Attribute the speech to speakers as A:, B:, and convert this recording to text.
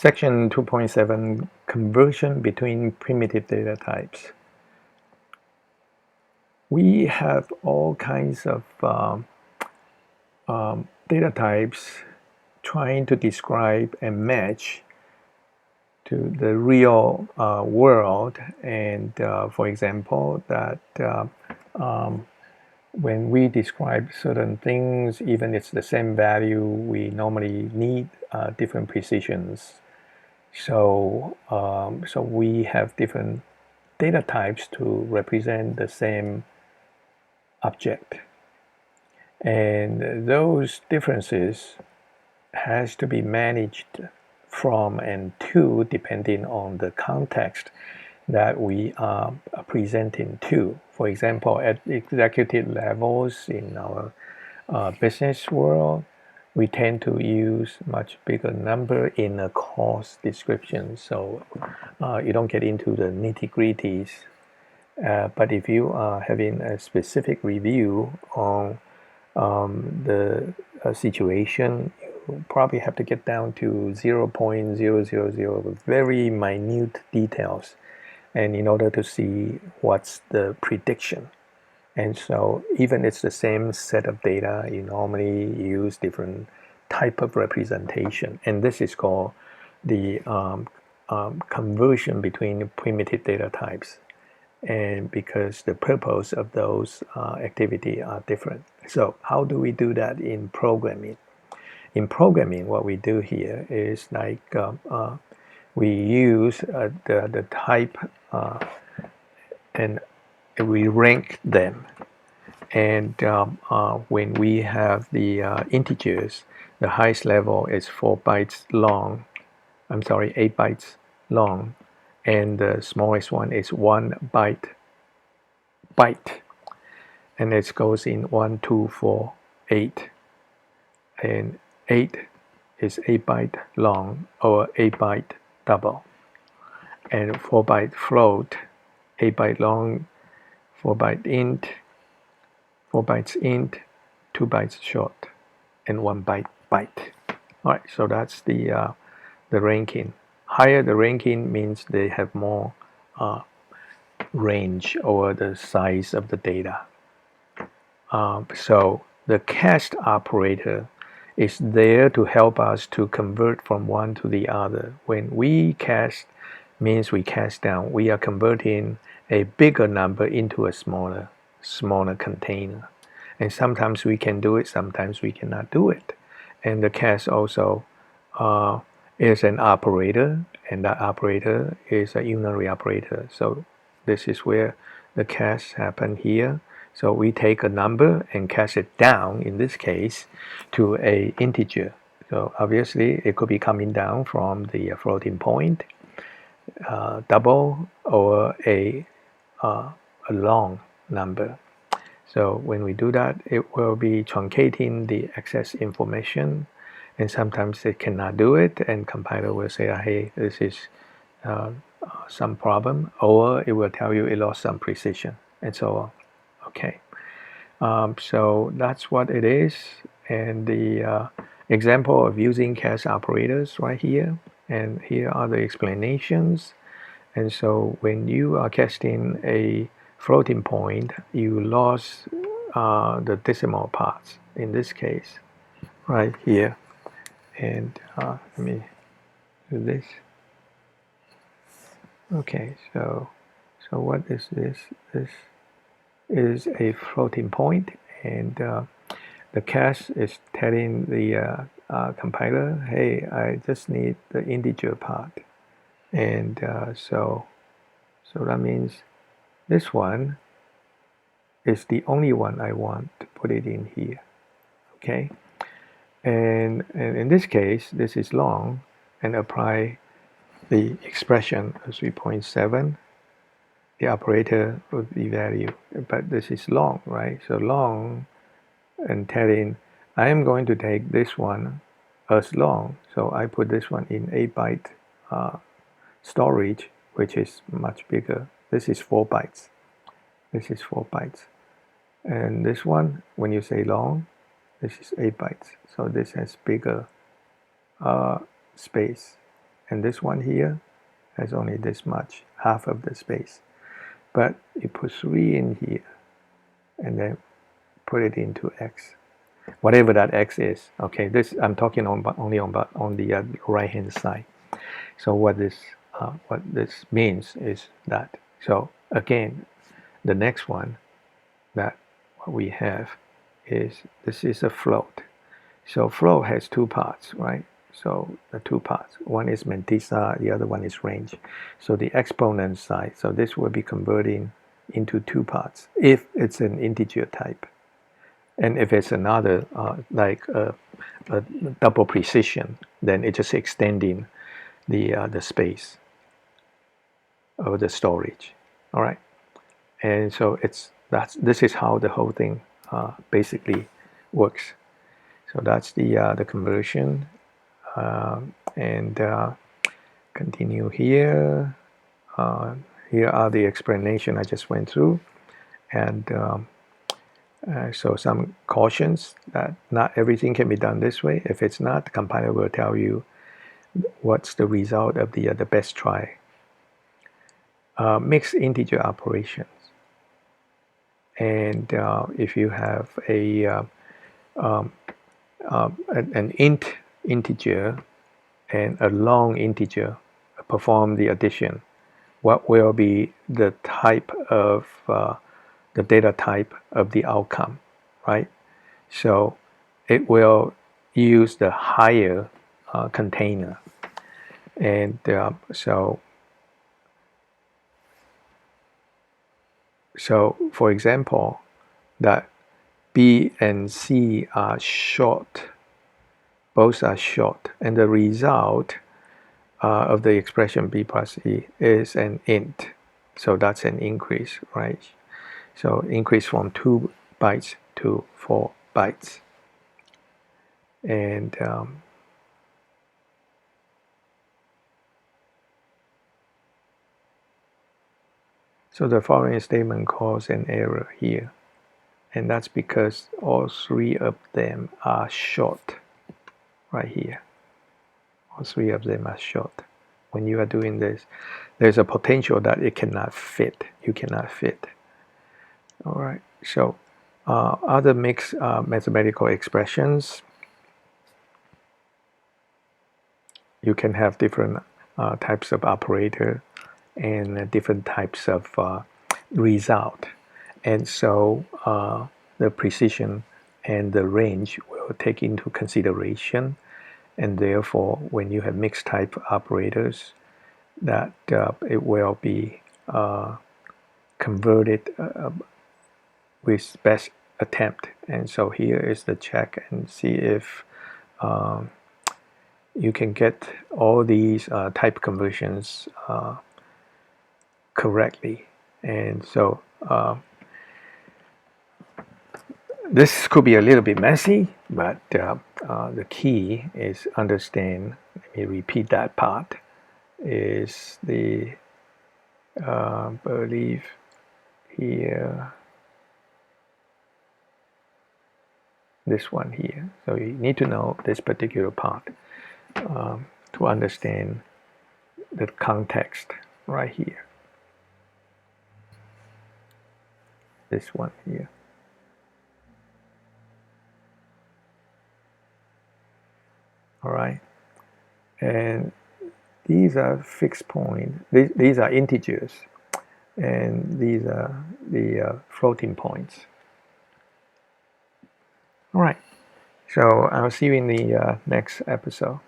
A: Section 2.7 Conversion between primitive data types. We have all kinds of data types trying to describe and match to the real world. And for example, that when we describe certain things, even if it's the same value, we normally need different precisions. So we have different data types to represent the same object. And those differences has to be managed from and to depending on the context that we are presenting to. For example, at executive levels in our business world, we tend to use much bigger number in a cost description, so you don't get into the nitty-gritties. But if you are having a specific review on the situation, you probably have to get down to 0.000 very minute details, and in order to see what's the prediction. And so even it's the same set of data, you normally use different type of representation. And this is called the conversion between primitive data types. And because the purpose of those activity are different. So how do we do that in programming? In programming, what we do here is like we use the type and we rank them. And when we have the integers, the highest level is 4 bytes long. I'm sorry, 8 bytes long. And the smallest one is 1 byte. And it goes in 1, 2, 4, 8. And 8 is 8 byte long or 8 byte double. And 4 byte float, 8 byte long, 4 byte int, 4 bytes int, 2 bytes short, and 1 byte. All right, so that's the ranking. Higher the ranking means they have more range over the size of the data. So the cast operator is there to help us to convert from one to the other. When we cast, means we cast down. We are converting a bigger number into a smaller container. And sometimes we can do it, sometimes we cannot do it. And the cast also is an operator, and that operator is a unary operator. So this is where the cast happen here. So we take a number and cast it down, in this case, to a integer. So obviously it could be coming down from the floating point, double, or a long number. So when we do that, it will be truncating the excess information, and sometimes it cannot do it, and compiler will say, hey, this is some problem, or it will tell you it lost some precision, and so on. Okay, so that's what it is, and the example of using cast operators right here, and here are the explanations. And so when you are casting a floating point, you lost the decimal parts in this case, right here. And let me do this. Okay, so what is this? This is a floating point, and the cast is telling the compiler, hey, I just need the integer part. And so that means this one is the only one I want to put it in here. Okay, and in this case, this is long, and apply the expression of 3.7. The operator would be value, but this is long, right? So long, and telling I am going to take this one as long, so I put this one in 8 byte storage, which is much bigger. This is 4 bytes. This is 4 bytes. And this one, when you say long, this is 8 bytes. So this has bigger space. and this one here has only this much, half of the space. But you put 3 in here, and then put it into x, whatever that x is. Okay, this I'm talking only on the right hand side. So what this means is that, so again, the next one that what we have is, this is a float. So float has 2 parts, right? So the 2 parts, one is mantissa, the other one is range. So the exponent side, so this will be converting into 2 parts if it's an integer type. And if it's another, like a double precision, then it's just extending the space of the storage. All right, and so this is how the whole thing basically works. So that's the conversion, and continue here. Here are the explanation I just went through, and so some cautions that not everything can be done this way. If it's not, the compiler will tell you what's the result of the best try. Mixed integer operations, and if you have an int integer and a long integer perform the addition, what will be the type of the data type of the outcome, right? So it will use the higher container, and so for example, that B and C are short, both are short, and the result of the expression B plus E is an int, so that's an increase, right? So increase from 2 bytes to 4 bytes. And so the following statement causes an error here, and that's because all 3 of them are short right here. All 3 of them are short. When you are doing this, there's a potential that it cannot fit. You cannot fit. All right, so other mixed mathematical expressions, you can have different types of operator and different types of result, and so the precision and the range will take into consideration, and therefore when you have mixed type operators, that it will be converted with best attempt. And so here is the check, and see if you can get all these type conversions correctly. And so this could be a little bit messy, but the key is understand, let me repeat that part, is the believe here, this one here. So you need to know this particular part to understand the context right here. This one here. All right, and these are fixed point. These are integers, and these are the floating points. All right, so I'll see you in the next episode.